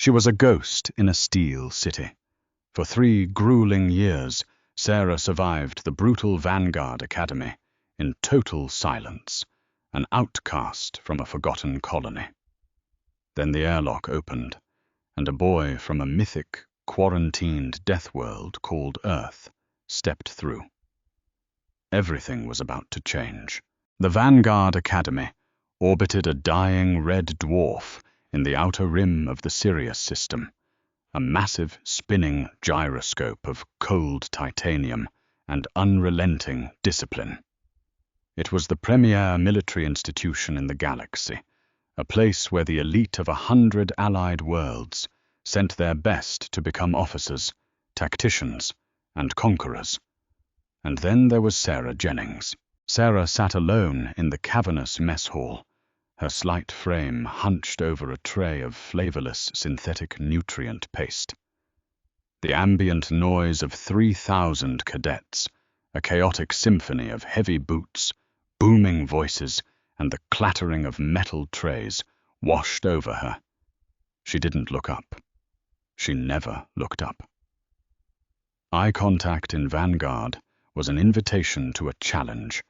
She was a ghost in a steel city. For 3 grueling years, Sarah survived the brutal Vanguard Academy in total silence, an outcast from a forgotten colony. Then the airlock opened, and a boy from a mythic, quarantined death world called Earth stepped through. Everything was about to change. The Vanguard Academy orbited a dying red dwarf in the outer rim of the Sirius system, a massive spinning gyroscope of cold titanium and unrelenting discipline. It was the premier military institution in the galaxy, a place where the elite of 100 allied worlds sent their best to become officers, tacticians, and conquerors. And then there was Sarah Jennings. Sarah sat alone in the cavernous mess hall, her slight frame hunched over a tray of flavorless synthetic nutrient paste. The ambient noise of 3,000 cadets, a chaotic symphony of heavy boots, booming voices, and the clattering of metal trays washed over her. She didn't look up. She never looked up. Eye contact in Vanguard was an invitation to a challenge,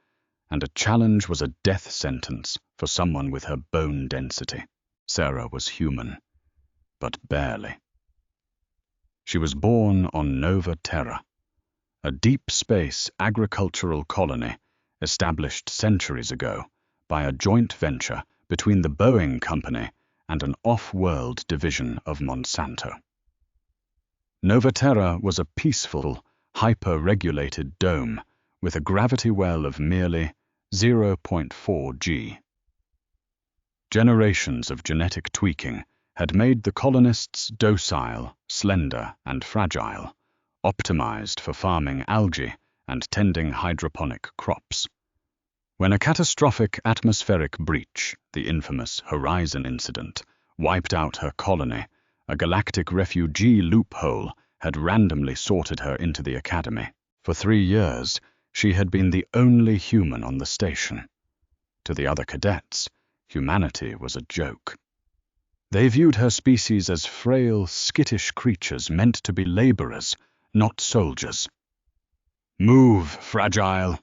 and a challenge was a death sentence for someone with her bone density. Sarah was human, but barely. She was born on Nova Terra, a deep space agricultural colony established centuries ago by a joint venture between the Boeing Company and an off-world division of Monsanto. Nova Terra was a peaceful, hyper-regulated dome with a gravity well of merely 0.4 g. Generations of genetic tweaking had made the colonists docile, slender, and fragile, optimized for farming algae and tending hydroponic crops. When a catastrophic atmospheric breach, the infamous Horizon incident, wiped out her colony, a galactic refugee loophole had randomly sorted her into the academy. For 3 years, she had been the only human on the station. To the other cadets, humanity was a joke. They viewed her species as frail, skittish creatures meant to be laborers, not soldiers. "Move, fragile!"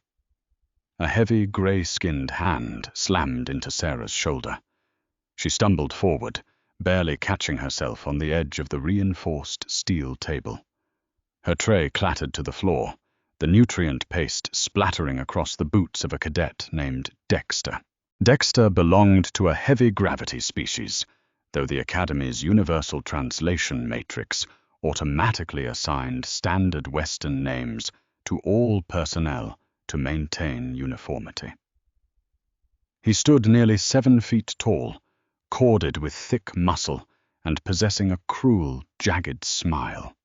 A heavy, grey-skinned hand slammed into Sarah's shoulder. She stumbled forward, barely catching herself on the edge of the reinforced steel table. Her tray clattered to the floor, the nutrient paste splattering across the boots of a cadet named Dexter. Dexter belonged to a heavy gravity species, though the Academy's universal translation matrix automatically assigned standard Western names to all personnel to maintain uniformity. He stood nearly 7 feet tall, corded with thick muscle and possessing a cruel, jagged smile.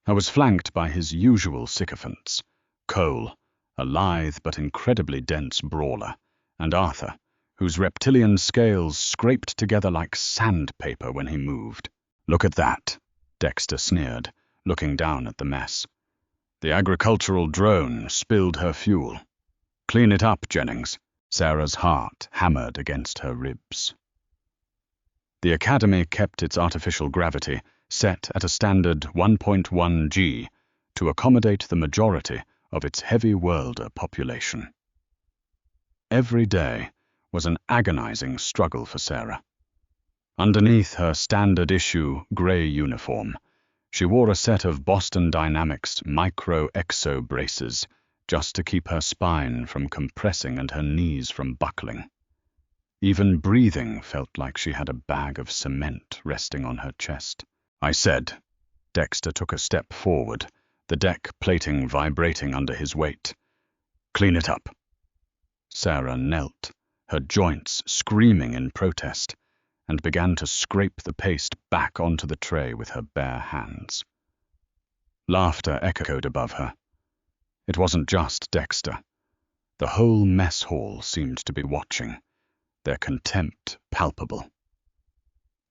I was flanked by his usual sycophants, Cole, a lithe but incredibly dense brawler, and Arthur, whose reptilian scales scraped together like sandpaper when he moved. "Look at that," Dexter sneered, looking down at the mess. "The agricultural drone spilled her fuel. Clean it up, Jennings." Sarah's heart hammered against her ribs. The Academy kept its artificial gravity set at a standard 1.1 g to accommodate the majority of its heavy worlder population. Every day was an agonizing struggle for Sarah. Underneath her standard-issue gray uniform, she wore a set of Boston Dynamics micro-exo braces just to keep her spine from compressing and her knees from buckling. Even breathing felt like she had a bag of cement resting on her chest. "I said." Dexter took a step forward, the deck plating vibrating under his weight. "Clean it up." Sarah knelt, her joints screaming in protest, and began to scrape the paste back onto the tray with her bare hands. Laughter echoed above her. It wasn't just Dexter. The whole mess hall seemed to be watching, their contempt palpable.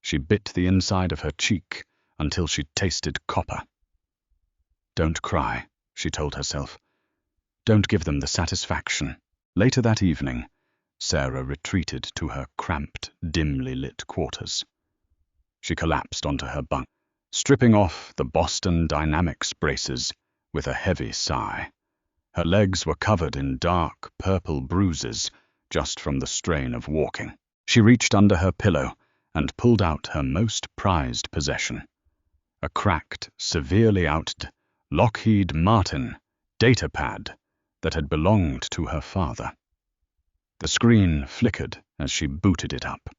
She bit the inside of her cheek until she tasted copper. "Don't cry," she told herself. "Don't give them the satisfaction." Later that evening, Sarah retreated to her cramped, dimly lit quarters. She collapsed onto her bunk, stripping off the Boston Dynamics braces with a heavy sigh. Her legs were covered in dark purple bruises just from the strain of walking. She reached under her pillow and pulled out her most prized possession, a cracked, severely outdated Lockheed Martin datapad that had belonged to her father. The screen flickered as she booted it up.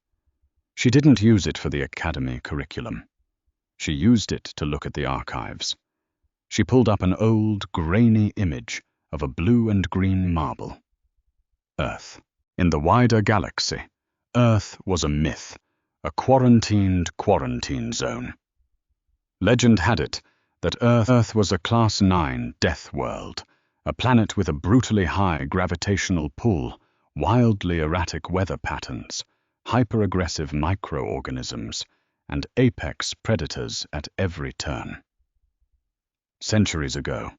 She didn't use it for the academy curriculum. She used it to look at the archives. She pulled up an old, grainy image of a blue and green marble. Earth. In the wider galaxy, Earth was a myth, a quarantined quarantine zone. Legend had it that Earth was a Class 9 death world, a planet with a brutally high gravitational pull, wildly erratic weather patterns, hyper-aggressive microorganisms, and apex predators at every turn. Centuries ago,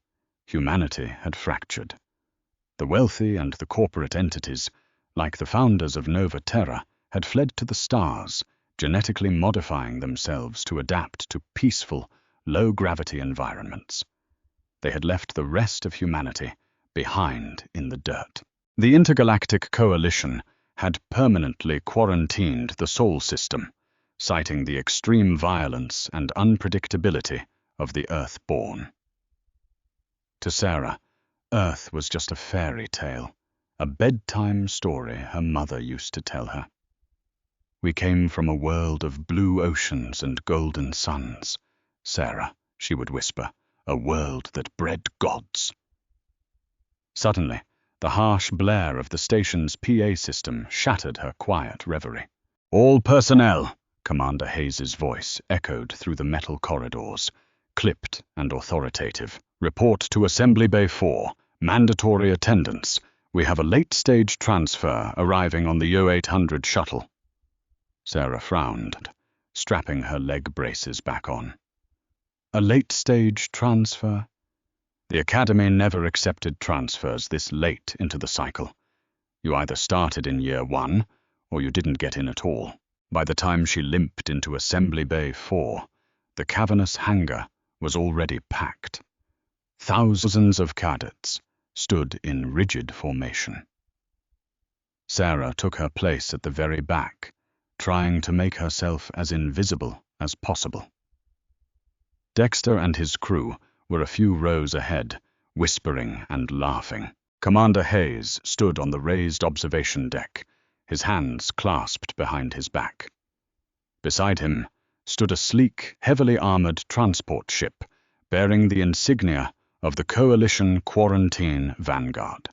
humanity had fractured. The wealthy and the corporate entities, like the founders of Nova Terra, had fled to the stars, genetically modifying themselves to adapt to peaceful, low-gravity environments. They had left the rest of humanity behind in the dirt. The Intergalactic Coalition had permanently quarantined the Sol system, citing the extreme violence and unpredictability of the Earthborne. To Sarah, Earth was just a fairy tale, a bedtime story her mother used to tell her. We came from a world of blue oceans and golden suns, Sarah, she would whisper, a world that bred gods. Suddenly, the harsh blare of the station's PA system shattered her quiet reverie. All personnel, Commander Hayes's voice echoed through the metal corridors, clipped and authoritative. Report to Assembly Bay 4. Mandatory attendance. We have a late-stage transfer arriving on the U-800 shuttle. Sarah frowned, strapping her leg braces back on. A late-stage transfer? The Academy never accepted transfers this late into the cycle. You either started in Year 1, or you didn't get in at all. By the time she limped into Assembly Bay 4, the cavernous hangar was already packed. Thousands of cadets stood in rigid formation. Sarah took her place at the very back, trying to make herself as invisible as possible. Dexter and his crew were a few rows ahead, whispering and laughing. Commander Hayes stood on the raised observation deck, his hands clasped behind his back. Beside him stood a sleek, heavily armored transport ship bearing the insignia of the Coalition Quarantine Vanguard.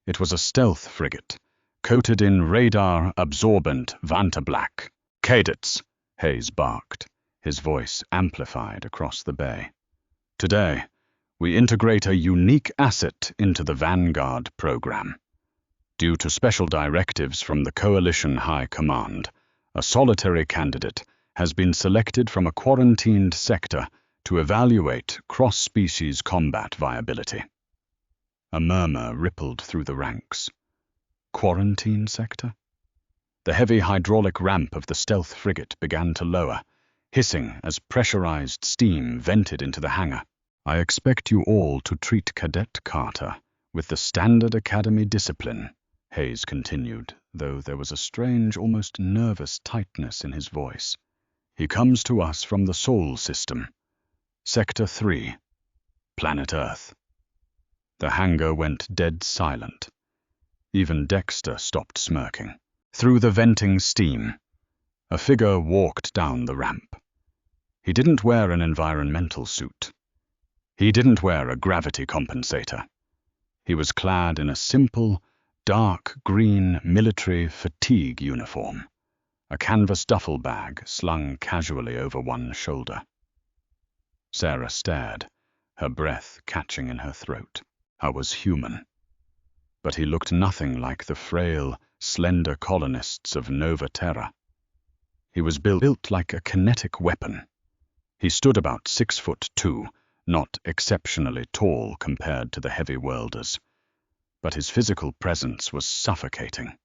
It was a stealth frigate, coated in radar-absorbent Vantablack. Cadets, Hayes barked, his voice amplified across the bay. Today, we integrate a unique asset into the Vanguard program. Due to special directives from the Coalition High Command, a solitary candidate has been selected from a quarantined sector to evaluate cross-species combat viability. A murmur rippled through the ranks. Quarantine sector? The heavy hydraulic ramp of the stealth frigate began to lower, hissing as pressurized steam vented into the hangar. I expect you all to treat Cadet Carter with the standard Academy discipline, Hayes continued, though there was a strange, almost nervous tightness in his voice. He comes to us from the Sol system. Sector 3, Planet Earth. The hangar went dead silent. Even Dexter stopped smirking. Through the venting steam, a figure walked down the ramp. He didn't wear an environmental suit. He didn't wear a gravity compensator. He was clad in a simple, dark green military fatigue uniform, a canvas duffel bag slung casually over one shoulder. Sarah stared, her breath catching in her throat. I was human. But he looked nothing like the frail, slender colonists of Nova Terra. He was built like a kinetic weapon. He stood about 6'2", not exceptionally tall compared to the heavy worlders, but his physical presence was suffocating.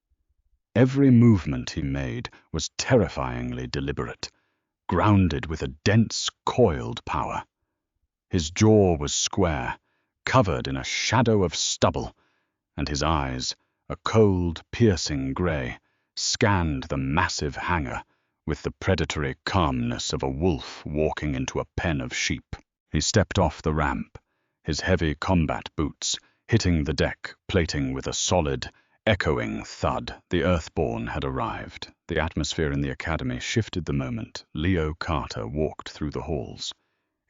Every movement he made was terrifyingly deliberate, grounded with a dense, coiled power. His jaw was square, covered in a shadow of stubble, and his eyes, a cold, piercing grey, scanned the massive hangar with the predatory calmness of a wolf walking into a pen of sheep. He stepped off the ramp, his heavy combat boots hitting the deck plating with a solid, echoing thud. The Earthborne had arrived. The atmosphere in the academy shifted the moment Leo Carter walked through the halls.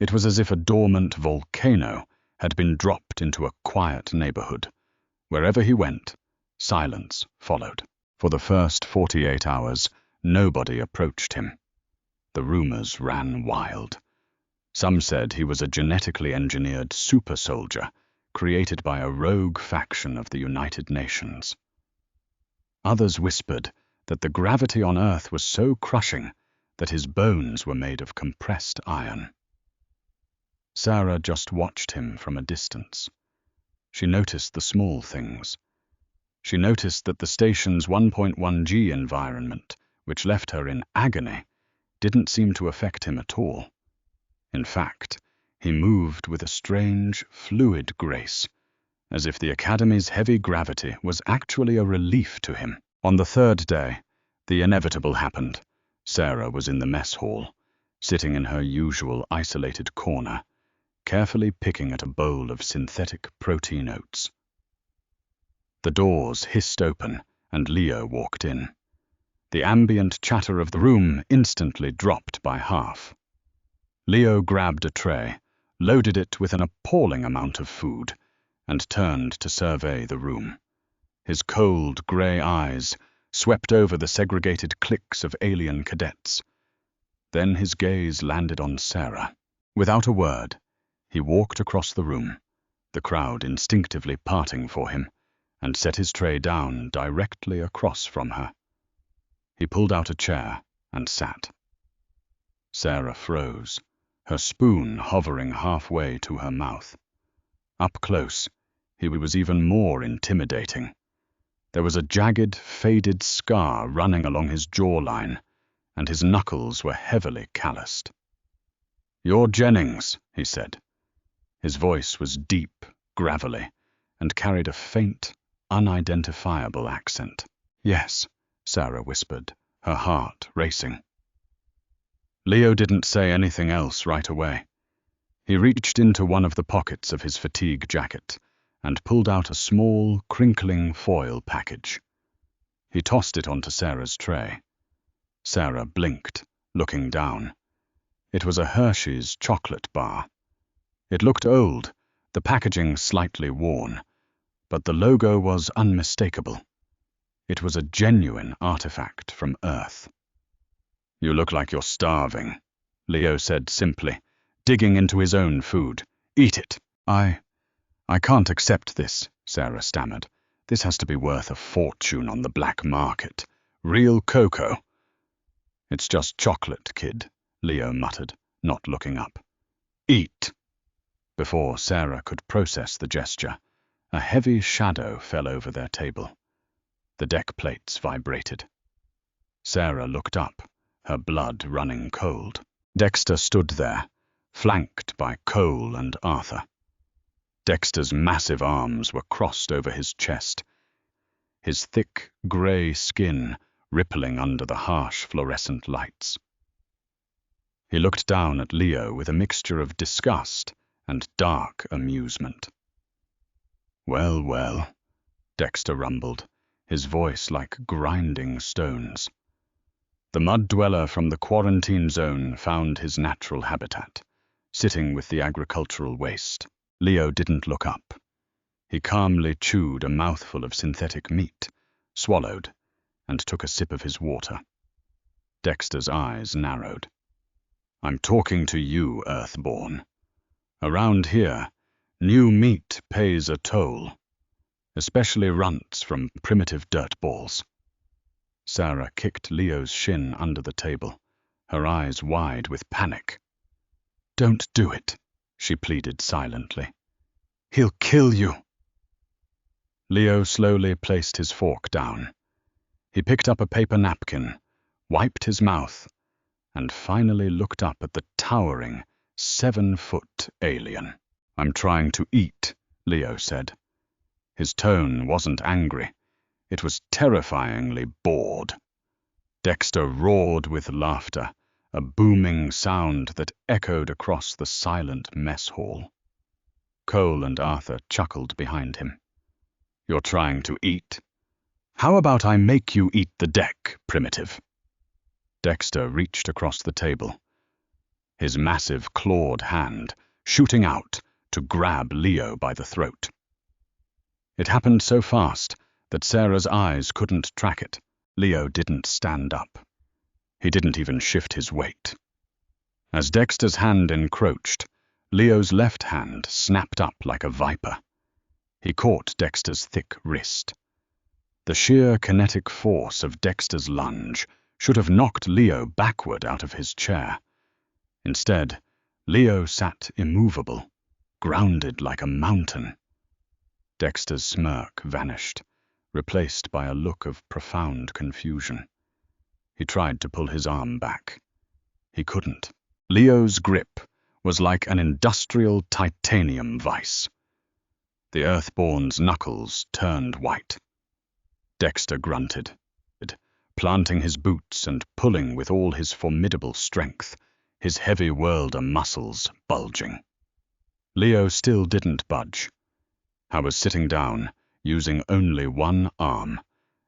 It was as if a dormant volcano had been dropped into a quiet neighborhood. Wherever he went, silence followed. For the first 48 hours, nobody approached him. The rumors ran wild. Some said he was a genetically engineered super soldier created by a rogue faction of the United Nations. Others whispered that the gravity on Earth was so crushing that his bones were made of compressed iron. Sarah just watched him from a distance. She noticed the small things. She noticed that the station's 1.1G environment, which left her in agony, didn't seem to affect him at all. In fact, he moved with a strange, fluid grace, as if the Academy's heavy gravity was actually a relief to him. On the third day, the inevitable happened. Sarah was in the mess hall, sitting in her usual isolated corner, carefully picking at a bowl of synthetic protein oats. The doors hissed open, and Leo walked in. The ambient chatter of the room instantly dropped by half. Leo grabbed a tray, loaded it with an appalling amount of food, and turned to survey the room. His cold, grey eyes swept over the segregated cliques of alien cadets. Then his gaze landed on Sarah. Without a word, he walked across the room, the crowd instinctively parting for him, and set his tray down directly across from her. He pulled out a chair and sat. Sarah froze, her spoon hovering halfway to her mouth. Up close, he was even more intimidating. There was a jagged, faded scar running along his jawline, and his knuckles were heavily calloused. "You're Jennings," he said. His voice was deep, gravelly, and carried a faint, unidentifiable accent. "Yes," Sarah whispered, her heart racing. Leo didn't say anything else right away. He reached into one of the pockets of his fatigue jacket and pulled out a small, crinkling foil package. He tossed it onto Sarah's tray. Sarah blinked, looking down. It was a Hershey's chocolate bar. It looked old, the packaging slightly worn, but the logo was unmistakable. It was a genuine artifact from Earth. "You look like you're starving," Leo said simply, digging into his own food. "Eat it." I can't accept this," Sarah stammered. "This has to be worth a fortune on the black market. Real cocoa." "It's just chocolate, kid," Leo muttered, not looking up. "Eat." Before Sarah could process the gesture, a heavy shadow fell over their table. The deck plates vibrated. Sarah looked up, her blood running cold. Dexter stood there, flanked by Cole and Arthur. Dexter's massive arms were crossed over his chest, his thick, grey skin rippling under the harsh fluorescent lights. He looked down at Leo with a mixture of disgust and dark amusement. "Well, well," Dexter rumbled, his voice like grinding stones. The mud dweller from the quarantine zone found his natural habitat, sitting with the agricultural waste. Leo didn't look up. He calmly chewed a mouthful of synthetic meat, swallowed, and took a sip of his water. Dexter's eyes narrowed. "I'm talking to you, Earthborne. Around here, new meat pays a toll, especially runts from primitive dirtballs." Sarah kicked Leo's shin under the table, her eyes wide with panic. "Don't do it," she pleaded silently. "He'll kill you." Leo slowly placed his fork down. He picked up a paper napkin, wiped his mouth, and finally looked up at the towering 7-foot alien. "I'm trying to eat," Leo said. His tone wasn't angry. It was terrifyingly bored. Dexter roared with laughter, a booming sound that echoed across the silent mess hall. Cole and Arthur chuckled behind him. "You're trying to eat? How about I make you eat the deck, primitive?" Dexter reached across the table, his massive clawed hand shooting out to grab Leo by the throat. It happened so fast that Sarah's eyes couldn't track it. Leo didn't stand up. He didn't even shift his weight. As Dexter's hand encroached, Leo's left hand snapped up like a viper. He caught Dexter's thick wrist. The sheer kinetic force of Dexter's lunge should have knocked Leo backward out of his chair. Instead, Leo sat immovable, grounded like a mountain. Dexter's smirk vanished, replaced by a look of profound confusion. He tried to pull his arm back. He couldn't. Leo's grip was like an industrial titanium vice. The Earthborne's knuckles turned white. Dexter grunted, planting his boots and pulling with all his formidable strength, his heavy worlder muscles bulging. Leo still didn't budge. I was sitting down, using only one arm,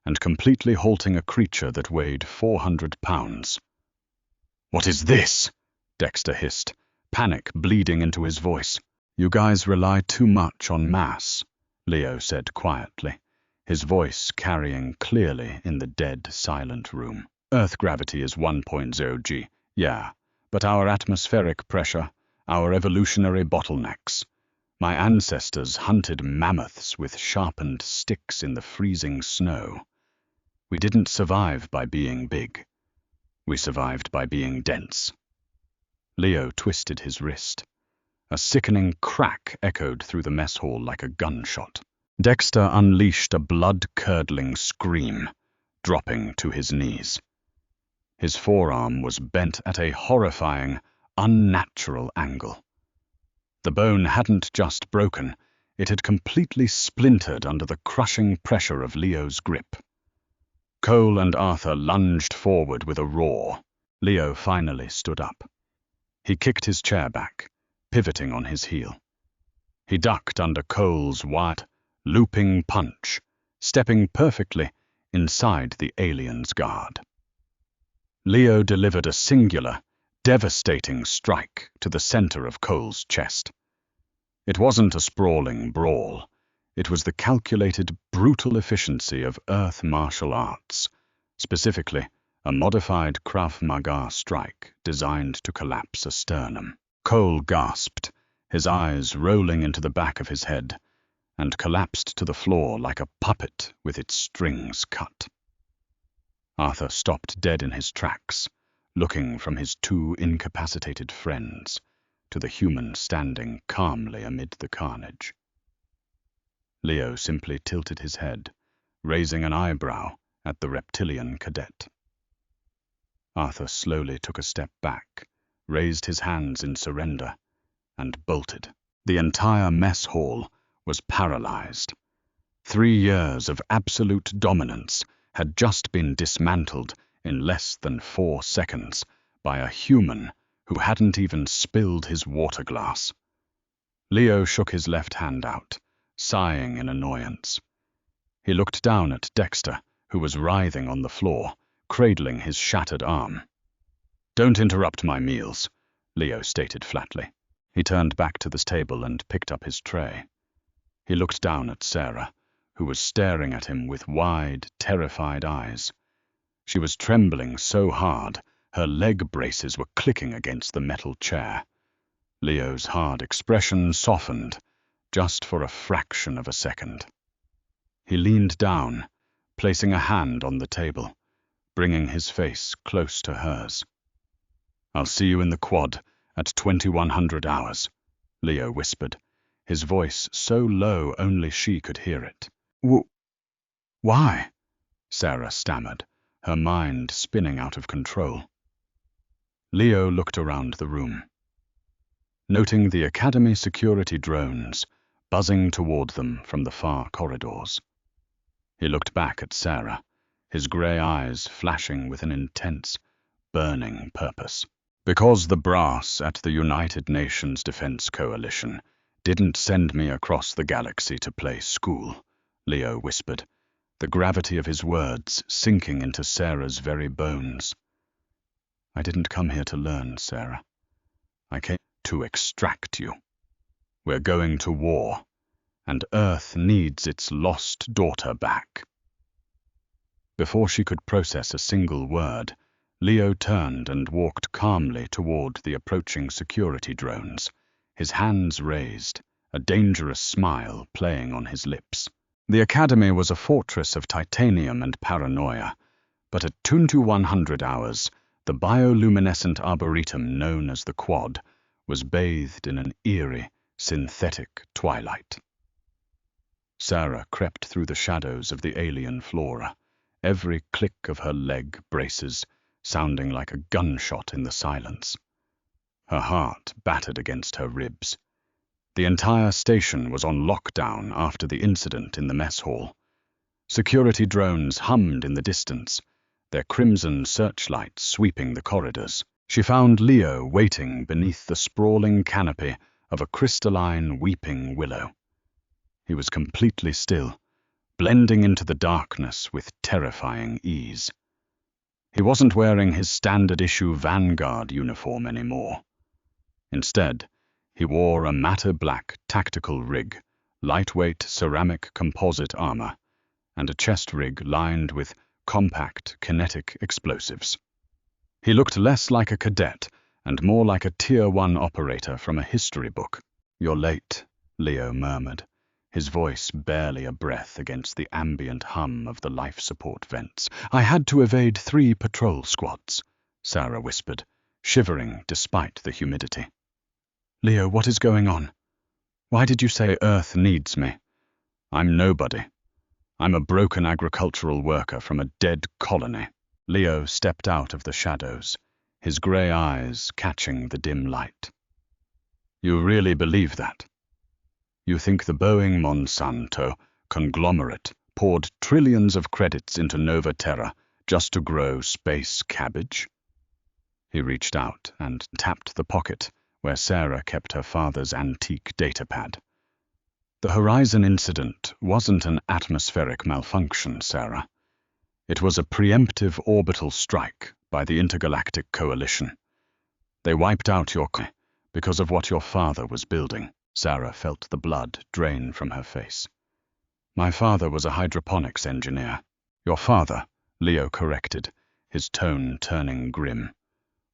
and completely halting a creature that weighed 400 pounds. "What is this?" Dexter hissed, panic bleeding into his voice. "You guys rely too much on mass," Leo said quietly, his voice carrying clearly in the dead, silent room. "Earth gravity is 1.0 g, yeah, but our atmospheric pressure, our evolutionary bottlenecks. My ancestors hunted mammoths with sharpened sticks in the freezing snow. We didn't survive by being big. We survived by being dense." Leo twisted his wrist. A sickening crack echoed through the mess hall like a gunshot. Dexter unleashed a blood-curdling scream, dropping to his knees. His forearm was bent at a horrifying, unnatural angle. The bone hadn't just broken, it had completely splintered under the crushing pressure of Leo's grip. Cole and Arthur lunged forward with a roar. Leo finally stood up. He kicked his chair back, pivoting on his heel. He ducked under Cole's wide, looping punch, stepping perfectly inside the alien's guard. Leo delivered a singular, devastating strike to the center of Cole's chest. It wasn't a sprawling brawl. It was the calculated, brutal efficiency of Earth martial arts, specifically a modified Krav Maga strike designed to collapse a sternum. Cole gasped, his eyes rolling into the back of his head, and collapsed to the floor like a puppet with its strings cut. Arthur stopped dead in his tracks, looking from his two incapacitated friends to the human standing calmly amid the carnage. Leo simply tilted his head, raising an eyebrow at the reptilian cadet. Arthur slowly took a step back, raised his hands in surrender, and bolted. The entire mess hall was paralyzed. 3 years of absolute dominance had just been dismantled in less than 4 seconds by a human who hadn't even spilled his water glass. Leo shook his left hand out, sighing in annoyance. He looked down at Dexter, who was writhing on the floor, cradling his shattered arm. "Don't interrupt my meals," Leo stated flatly. He turned back to the table and picked up his tray. He looked down at Sarah, who was staring at him with wide, terrified eyes. She was trembling so hard, her leg braces were clicking against the metal chair. Leo's hard expression softened, just for a fraction of a second. He leaned down, placing a hand on the table, bringing his face close to hers. "I'll see you in the quad at 2100 hours, Leo whispered, his voice so low only she could hear it. Why?" Sarah stammered, her mind spinning out of control. Leo looked around the room, noting the Academy security drones buzzing toward them from the far corridors. He looked back at Sarah, his grey eyes flashing with an intense, burning purpose. Because the brass at the United Nations Defense Coalition didn't send me across the galaxy to play school, Leo whispered, the gravity of his words sinking into Sarah's very bones. I didn't come here to learn, Sarah. I came to extract you. We're going to war, and Earth needs its lost daughter back. Before she could process a single word, Leo turned and walked calmly toward the approaching security drones, his hands raised, a dangerous smile playing on his lips. The Academy was a fortress of titanium and paranoia, but at 2100 hours, the bioluminescent arboretum known as the Quad was bathed in an eerie, synthetic twilight. Sarah crept through the shadows of the alien flora, every click of her leg braces sounding like a gunshot in the silence. Her heart battered against her ribs. The entire station was on lockdown after the incident in the mess hall. Security drones hummed in the distance, their crimson searchlights sweeping the corridors. She found Leo waiting beneath the sprawling canopy of a crystalline weeping willow. He was completely still, blending into the darkness with terrifying ease. He wasn't wearing his standard-issue Vanguard uniform anymore. Instead, he wore a matte black tactical rig, lightweight ceramic composite armor, and a chest rig lined with compact kinetic explosives. He looked less like a cadet and more like a Tier 1 operator from a history book. "You're late," Leo murmured, his voice barely a breath against the ambient hum of the life support vents. "I had to evade 3 patrol squads," Sarah whispered, shivering despite the humidity. "Leo, what is going on? Why did you say Earth needs me? I'm nobody. I'm a broken agricultural worker from a dead colony." Leo stepped out of the shadows, his grey eyes catching the dim light. "You really believe that? You think the Boeing Monsanto conglomerate poured trillions of credits into Nova Terra just to grow space cabbage?" He reached out and tapped the pocket where Sarah kept her father's antique datapad. "The Horizon incident wasn't an atmospheric malfunction, Sarah. It was a preemptive orbital strike by the Intergalactic Coalition. They wiped out your colony because of what your father was building." Sarah felt the blood drain from her face. "My father was a hydroponics engineer." "Your father," Leo corrected, his tone turning grim,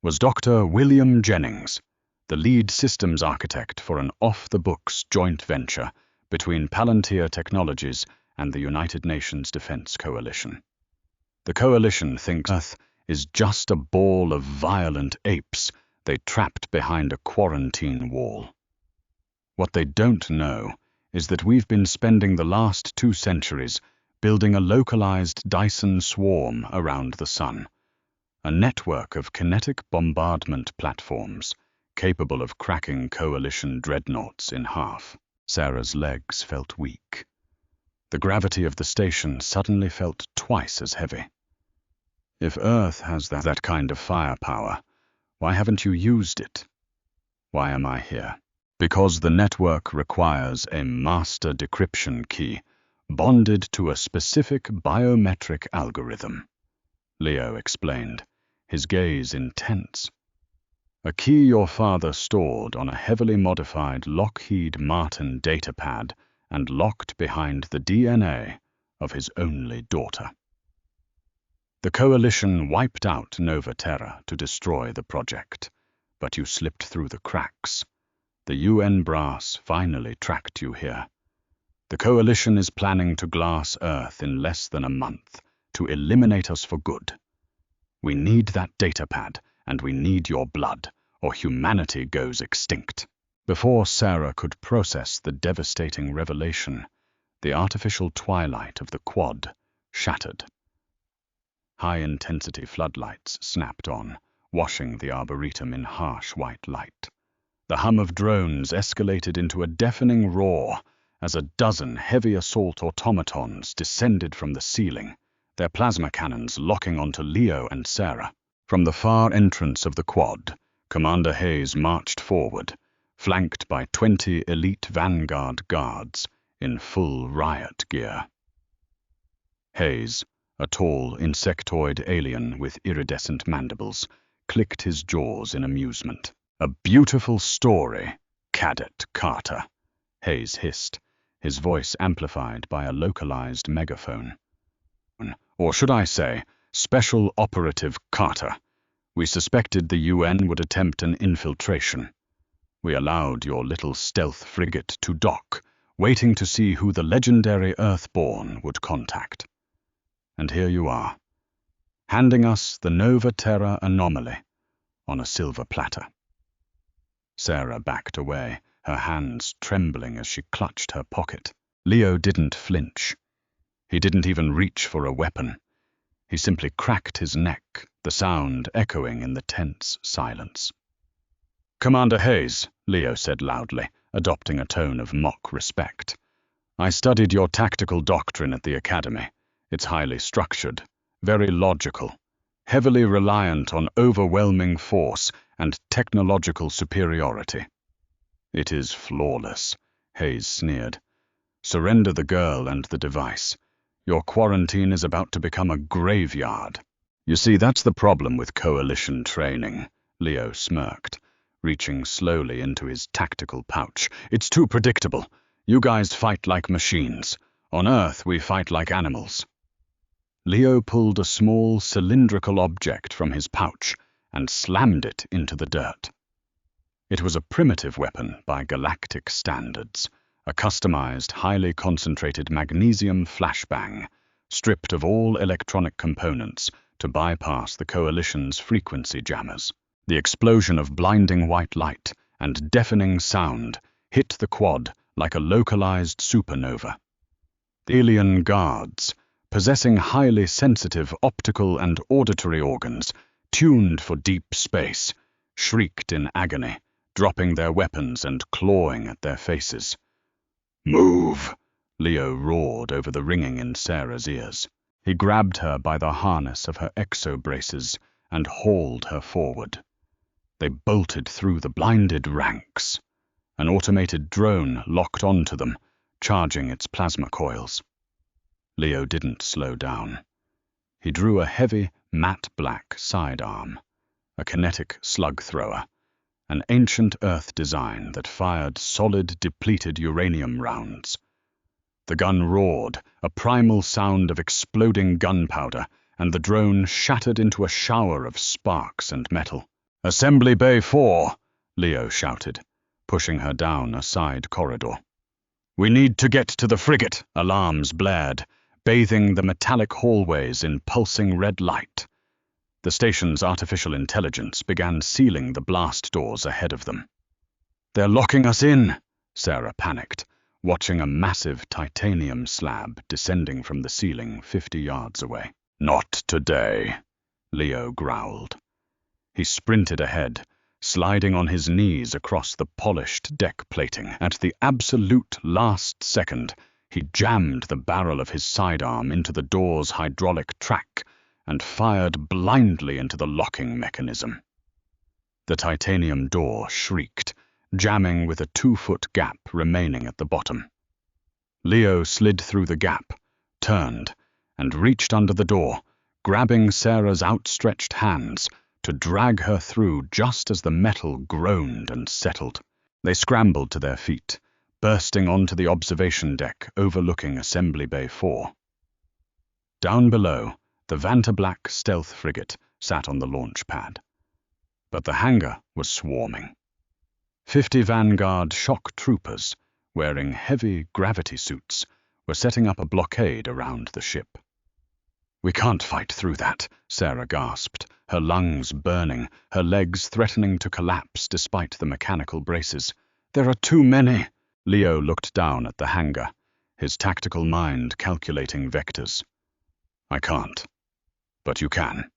"was Dr. William Jennings, the lead systems architect for an off-the-books joint venture between Palantir Technologies and the United Nations Defense Coalition. The Coalition thinks Earth is just a ball of violent apes they trapped behind a quarantine wall. What they don't know is that we've been spending the last 2 centuries building a localized Dyson swarm around the sun, a network of kinetic bombardment platforms capable of cracking Coalition dreadnoughts in half." Sarah's legs felt weak. The gravity of the station suddenly felt twice as heavy. "If Earth has that kind of firepower, why haven't you used it? Why am I here?" "Because the network requires a master decryption key bonded to a specific biometric algorithm," Leo explained, his gaze intense. "A key your father stored on a heavily modified Lockheed Martin datapad and locked behind the DNA of his only daughter. The Coalition wiped out Nova Terra to destroy the project, but you slipped through the cracks. The UN brass finally tracked you here. The Coalition is planning to glass Earth in less than a month to eliminate us for good. We need that datapad, and we need your blood, or humanity goes extinct." Before Sarah could process the devastating revelation, the artificial twilight of the Quad shattered. High-intensity floodlights snapped on, washing the arboretum in harsh white light. The hum of drones escalated into a deafening roar as a dozen heavy assault automatons descended from the ceiling, their plasma cannons locking onto Leo and Sarah. From the far entrance of the quad, Commander Hayes marched forward, flanked by 20 elite Vanguard guards in full riot gear. Hayes, a tall, insectoid alien with iridescent mandibles, clicked his jaws in amusement. "A beautiful story, Cadet Carter," Hayes hissed, his voice amplified by a localized megaphone. "Or should I say, Special Operative Carter. We suspected the UN would attempt an infiltration. We allowed your little stealth frigate to dock, waiting to see who the legendary Earthborne would contact. And here you are, handing us the Nova Terra anomaly on a silver platter." Sarah backed away, her hands trembling as she clutched her pocket. Leo didn't flinch. He didn't even reach for a weapon. He simply cracked his neck, the sound echoing in the tense silence. "Commander Hayes," Leo said loudly, adopting a tone of mock respect. "I studied your tactical doctrine at the Academy. It's highly structured, very logical, heavily reliant on overwhelming force and technological superiority." "It is flawless," Hayes sneered. "Surrender the girl and the device. Your quarantine is about to become a graveyard." "You see, that's the problem with coalition training," Leo smirked, reaching slowly into his tactical pouch. "It's too predictable. You guys fight like machines. On Earth, we fight like animals." Leo pulled a small cylindrical object from his pouch and slammed it into the dirt. It was a primitive weapon by galactic standards, a customized, highly concentrated magnesium flashbang, stripped of all electronic components to bypass the Coalition's frequency jammers. The explosion of blinding white light and deafening sound hit the quad like a localized supernova. The alien guards, possessing highly sensitive optical and auditory organs, tuned for deep space, shrieked in agony, dropping their weapons and clawing at their faces. "Move!" Leo roared over the ringing in Sarah's ears. He grabbed her by the harness of her exo-braces and hauled her forward. They bolted through the blinded ranks. An automated drone locked onto them, charging its plasma coils. Leo didn't slow down. He drew a heavy, matte black sidearm, a kinetic slug thrower, an ancient Earth design that fired solid, depleted uranium rounds. The gun roared, a primal sound of exploding gunpowder, and the drone shattered into a shower of sparks and metal. "Assembly Bay 4, Leo shouted, pushing her down a side corridor. "We need to get to the frigate," alarms blared, bathing the metallic hallways in pulsing red light. The station's artificial intelligence began sealing the blast doors ahead of them. "They're locking us in," Sarah panicked, watching a massive titanium slab descending from the ceiling 50 yards away. "Not today," Leo growled. He sprinted ahead, sliding on his knees across the polished deck plating. At the absolute last second, he jammed the barrel of his sidearm into the door's hydraulic track and fired blindly into the locking mechanism. The titanium door shrieked, jamming with a 2-foot gap remaining at the bottom. Leo slid through the gap, turned, and reached under the door, grabbing Sarah's outstretched hands to drag her through just as the metal groaned and settled. They scrambled to their feet, bursting onto the observation deck overlooking Assembly Bay 4. Down below, the Vantablack stealth frigate sat on the launch pad. But the hangar was swarming. 50 Vanguard shock troopers, wearing heavy gravity suits, were setting up a blockade around the ship. "We can't fight through that," Sarah gasped, her lungs burning, her legs threatening to collapse despite the mechanical braces. "There are too many." Leo looked down at the hangar, his tactical mind calculating vectors. "I can't. But you can."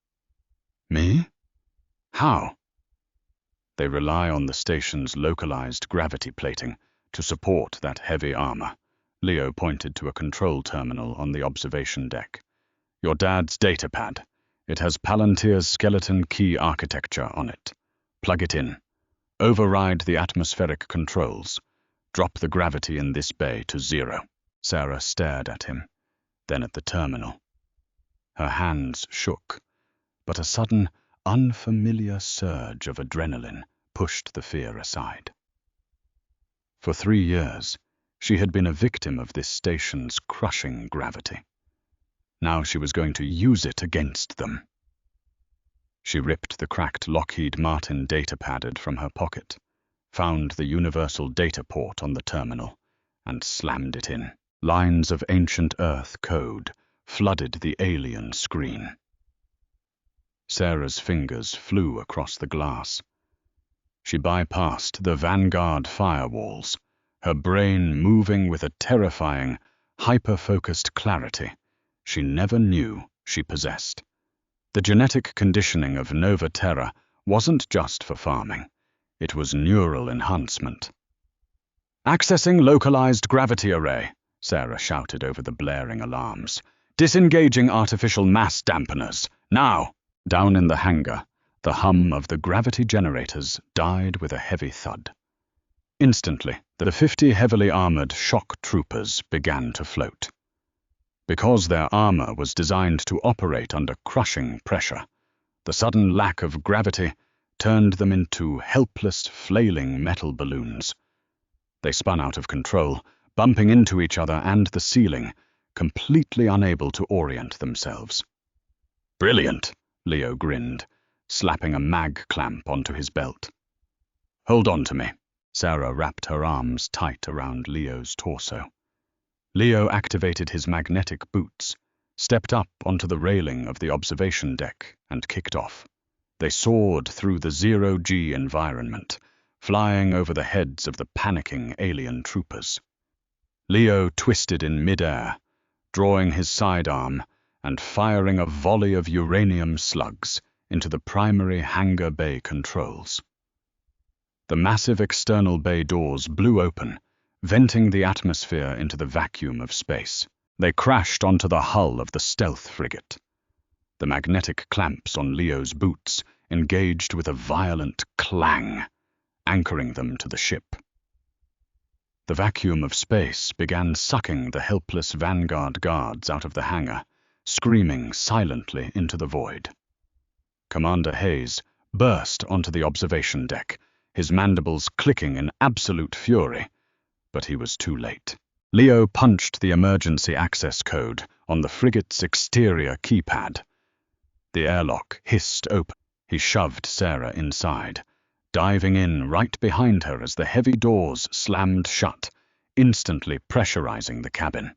"Me? How? They rely on the station's localized gravity plating to support that heavy armor. Leo pointed to a control terminal on the observation deck. Your dad's datapad. It has Palantir's skeleton key architecture on it. Plug it in. Override the atmospheric controls. Drop the gravity in this bay to 0. Sarah stared at him, then at the terminal. Her hands shook, but a sudden, unfamiliar surge of adrenaline pushed the fear aside. For 3 years, she had been a victim of this station's crushing gravity. Now she was going to use it against them. She ripped the cracked Lockheed Martin datapad from her pocket, found the universal data port on the terminal, and slammed it in. Lines of ancient Earth code flooded the alien screen. Sarah's fingers flew across the glass. She bypassed the Vanguard firewalls, her brain moving with a terrifying, hyper-focused clarity she never knew she possessed. The genetic conditioning of Nova Terra wasn't just for farming. It was neural enhancement. "Accessing localized gravity array," Sarah shouted over the blaring alarms. "Disengaging artificial mass dampeners. Now!" Down in the hangar, the hum of the gravity generators died with a heavy thud. Instantly, the 50 heavily armored shock troopers began to float. Because their armor was designed to operate under crushing pressure, the sudden lack of gravity turned them into helpless, flailing metal balloons. They spun out of control, bumping into each other and the ceiling, completely unable to orient themselves. "Brilliant," Leo grinned, slapping a mag clamp onto his belt. "Hold on to me." Sarah wrapped her arms tight around Leo's torso. Leo activated his magnetic boots, stepped up onto the railing of the observation deck, and kicked off. They soared through the 0G environment, flying over the heads of the panicking alien troopers. Leo twisted in midair, drawing his sidearm and firing a volley of uranium slugs into the primary hangar bay controls. The massive external bay doors blew open, venting the atmosphere into the vacuum of space. They crashed onto the hull of the stealth frigate. The magnetic clamps on Leo's boots engaged with a violent clang, anchoring them to the ship. The vacuum of space began sucking the helpless Vanguard guards out of the hangar, screaming silently into the void. Commander Hayes burst onto the observation deck, his mandibles clicking in absolute fury, but he was too late. Leo punched the emergency access code on the frigate's exterior keypad. The airlock hissed open. He shoved Sarah inside, diving in right behind her as the heavy doors slammed shut, instantly pressurizing the cabin.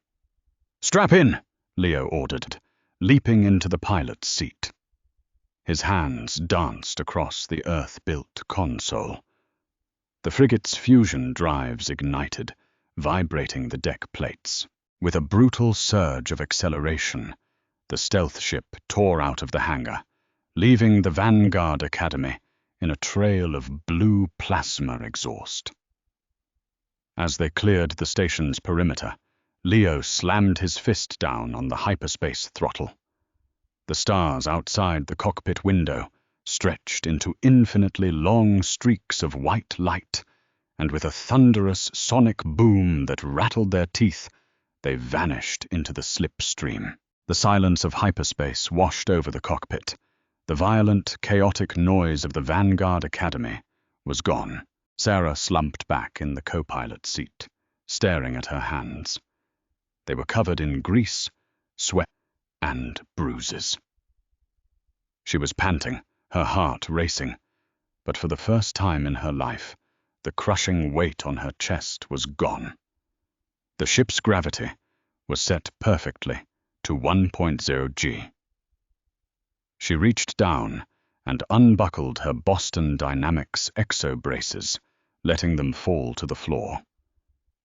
"Strap in," Leo ordered, leaping into the pilot's seat. His hands danced across the Earth-built console. The frigate's fusion drives ignited, vibrating the deck plates. With a brutal surge of acceleration, the stealth ship tore out of the hangar, leaving the Vanguard Academy in a trail of blue plasma exhaust. As they cleared the station's perimeter, Leo slammed his fist down on the hyperspace throttle. The stars outside the cockpit window stretched into infinitely long streaks of white light, and with a thunderous sonic boom that rattled their teeth, they vanished into the slipstream. The silence of hyperspace washed over the cockpit. The violent, chaotic noise of the Vanguard Academy was gone. Sarah slumped back in the co-pilot's seat, staring at her hands. They were covered in grease, sweat, and bruises. She was panting, her heart racing, but for the first time in her life, the crushing weight on her chest was gone. The ship's gravity was set perfectly to 1.0 G. She reached down and unbuckled her Boston Dynamics exo-braces, letting them fall to the floor.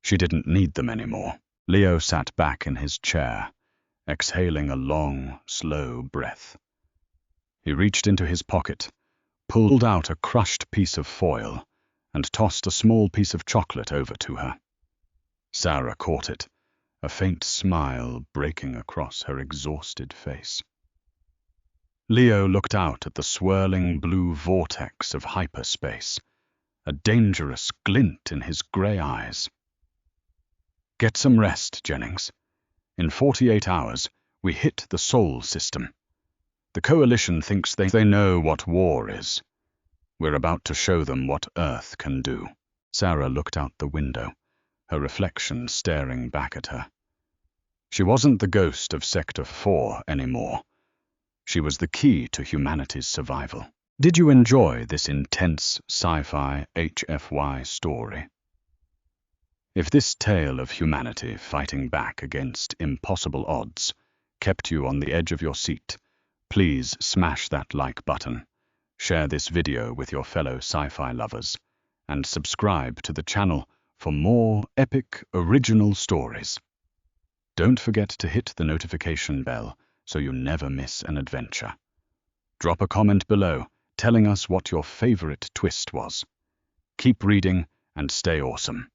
She didn't need them anymore. Leo sat back in his chair, exhaling a long, slow breath. He reached into his pocket, pulled out a crushed piece of foil and tossed a small piece of chocolate over to her. Sarah caught it, a faint smile breaking across her exhausted face. Leo looked out at the swirling blue vortex of hyperspace, a dangerous glint in his grey eyes. Get some rest, Jennings. In 48 hours, we hit the Sol system. The Coalition thinks they know what war is. We're about to show them what Earth can do. Sarah looked out the window, her reflection staring back at her. She wasn't the ghost of Sector 4 anymore. She was the key to humanity's survival. Did you enjoy this intense sci-fi HFY story? If this tale of humanity fighting back against impossible odds kept you on the edge of your seat, please smash that like button, share this video with your fellow sci-fi lovers, and subscribe to the channel for more epic original stories. Don't forget to hit the notification bell so you never miss an adventure. Drop a comment below telling us what your favorite twist was. Keep reading and stay awesome.